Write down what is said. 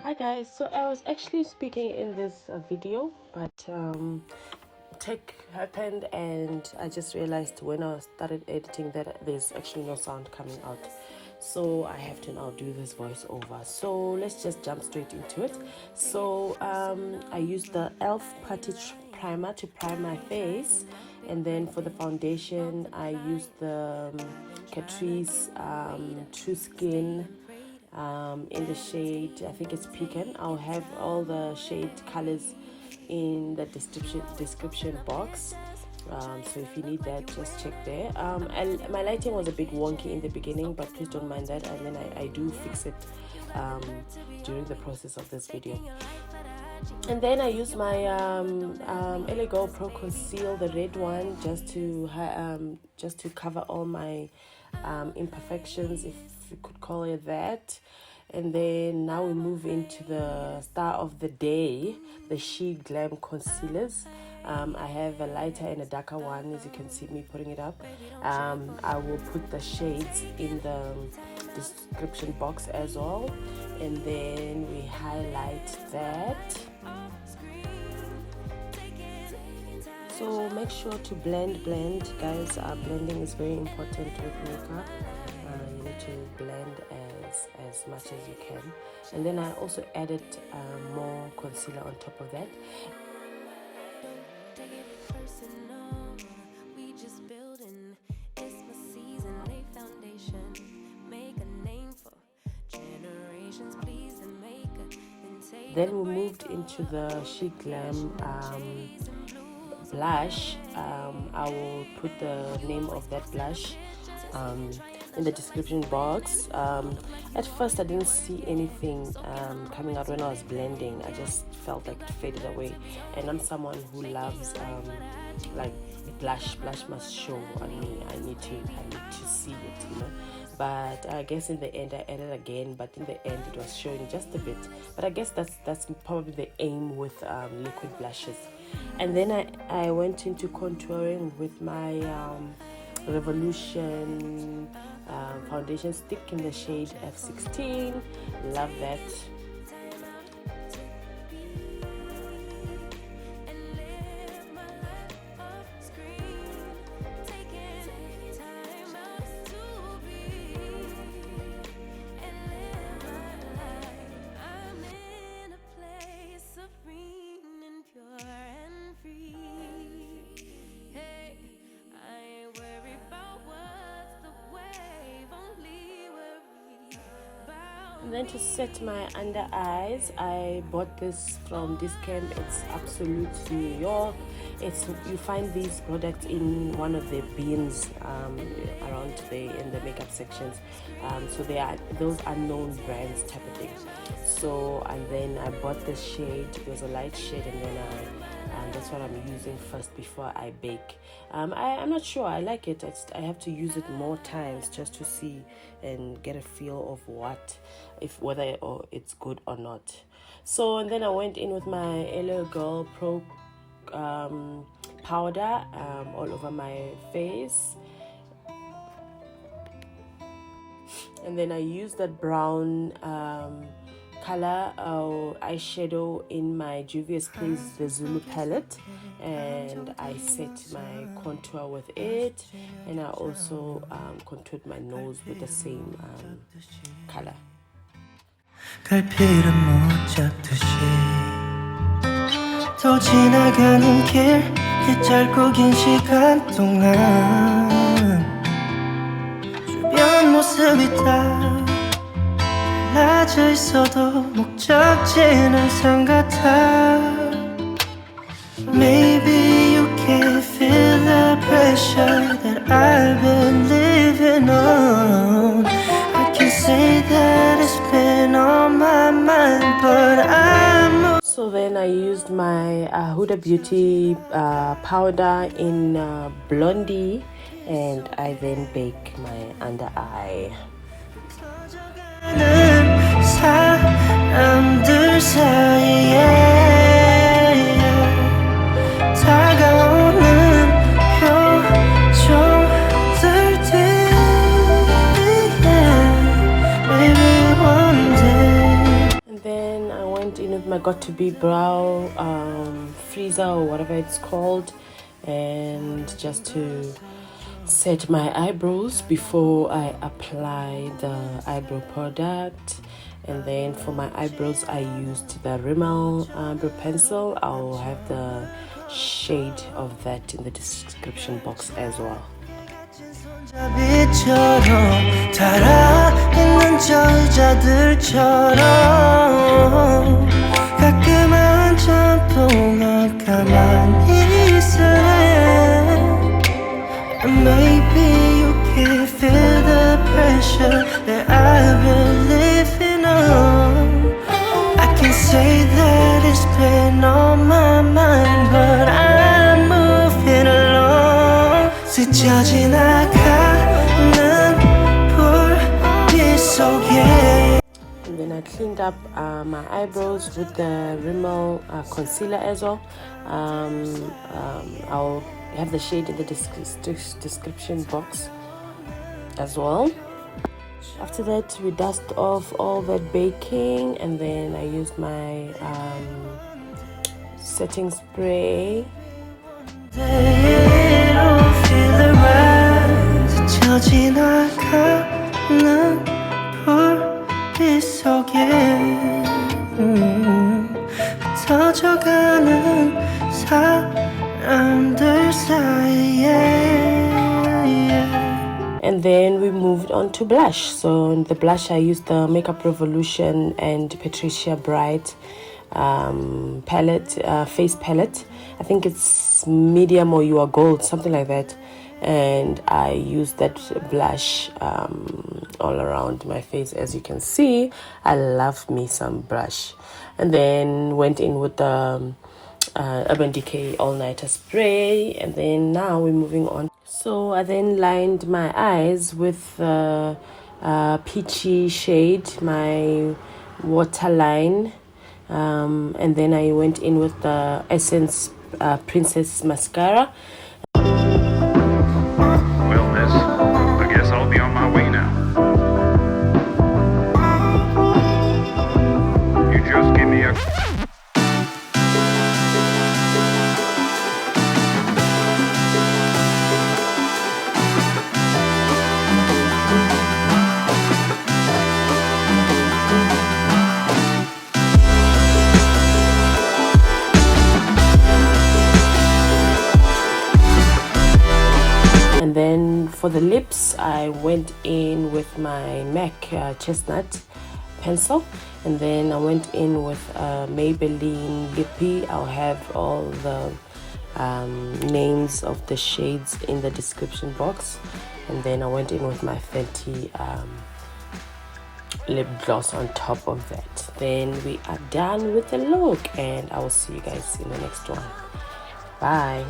Hi guys, so I was actually speaking in this video, but tech happened and I just realized when I started editing that there's actually no sound coming out, so I have to now do this voiceover. So let's just jump straight into it. So I used the elf putty primer to prime my face, and then for the foundation I used the Catric True Skin in the shade, I think it's pecan. I'll have all the shade colors in the description box, so if you need that, just check there. My lighting was a bit wonky in the beginning, but please don't mind that, and then I do fix it during the process of this video. And then I use my LA Girl Pro Conceal, the red one, just to cover all my imperfections, if you could call it that. And then now we move into the star of the day, the Sheglam concealers. I have a lighter and a darker one, as you can see me putting it up. I will put the shades in the description box as well, and then we highlight that. So make sure to blend guys. Blending is very important with makeup. You need to blend as much as you can. And then I also added more concealer on top of that. Then we moved into the Sheglam blush. I will put the name of that blush in the description box. At first I didn't see anything coming out when I was blending. I just felt like it faded away, and I'm someone who loves like blush must show on me. I need to see it, you know. But I guess in the end I added again, but in the end it was showing just a bit. But I guess that's probably the aim with liquid blushes. And then I went into contouring with my Revolution foundation stick in the shade F16. Love that. And then to set my under eyes, I bought this from Discount. It's Absolute New York. You find these products in one of the bins around there in the makeup sections. So they are those unknown brands type of thing. So, and then I bought this shade. It was a light shade, and then that's what I'm using first before I bake. I'm not sure. I like it. I have to use it more times just to see and get a feel of whether it's good or not. So, and then I went in with my LA Girl Pro powder all over my face, and then I used that brown color eyeshadow in my Juvias Place The Zulu palette, and I set my contour with it, and I also contoured my nose with the same color. 갈피를 못 잡듯이 또 지나가는 길 이 짧고 긴 시간 동안 주변 모습이 다 달라져 있어도 목적지는 항상 같아. Maybe you can feel the pressure that I've been living on. I can say that it's been on my mind, but I'm... So then I used my Huda Beauty powder in Blondie, and I then bake my under eye. 사람들 사이에 다가오는 표정들 뒤에 maybe one day. And then I I got to be brow freezer or whatever it's called, and just to set my eyebrows before I apply the eyebrow product. And then for my eyebrows I used the Rimmel eyebrow pencil. I'll have the shade of that in the description box as well. Maybe you can feel the pressure that I've been living on. I can say that it's been on my mind, but I'm moving along. 스쳐 지나가는 불빛 속에. And then I cleaned up my eyebrows with the Rimmel concealer as well. I'll have the shade in the description box as well. After that, we dust off all that baking, and then I used my setting spray. And then we moved on to blush. So in the blush I used the Makeup Revolution and Patricia Bright palette, face palette. I think it's medium or you are gold, something like that. And I used that blush all around my face. As you can see, I love me some blush. And then went in with the Urban Decay all-nighter spray. And then now we're moving on. So I then lined my eyes with the peachy shade, my waterline, and then I went in with the Essence Princess mascara. Well, miss, I guess I'll be on my way now. You just give me a... And then for the lips, I went in with my MAC Chestnut pencil, and then I went in with Maybeline lippy. I'll have all the names of the shades in the description box. And then I went in with my Fenty lip gloss on top of that. Then we are done with the look, and I will see you guys in the next one. Bye.